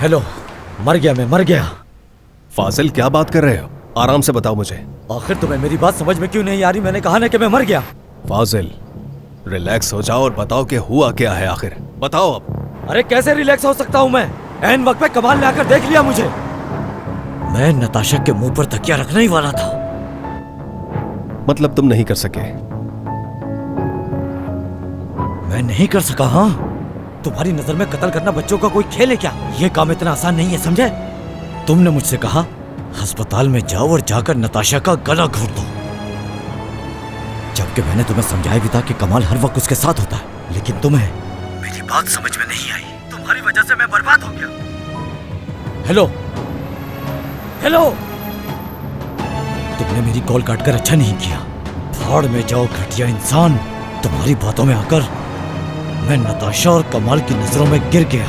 Hello, मर गया, मैं मर गया। फाजिल क्या बात कर रहे हो? आराम से बताओ मुझे। आखिर तुम्हें मेरी बात समझ में क्यों नहीं आ रही? मैंने कहा ना कि मैं मर गया। फाजिल रिलैक्स हो जाओ और बताओ कि हुआ क्या है आखिर। बताओ अब। अरे कैसे रिलैक्स हो सकता हूँ मैं? ऐन वक्त पे कमाल ने आकर देख लिया मुझे। मैं नताशा के मुंह पर तकिया रखने ही वाला था। मतलब तुम नहीं कर सके? मैं नहीं कर सका? हाँ, तुम्हारी नजर में कत्ल करना बच्चों का कोई खेल है क्या? ये काम इतना आसान नहीं है, समझे? तुमने मुझसे कहा अस्पताल में जाओ और जाकर नताशा का गला घोट दो, जबकि मैंने तुम्हें समझाया भी था कि कमाल हर वक्त उसके साथ होता है। लेकिन तुम्हें मेरी बात समझ में नहीं आई। तुम्हारी वजह से मैं बर्बाद हो गया। हेलो हेलो, तुमने मेरी कॉल काटकर अच्छा नहीं किया। भाड़ में जाओ घटिया इंसान। तुम्हारी बातों में आकर मैं नताशा और कमाल की नजरों में गिर गया।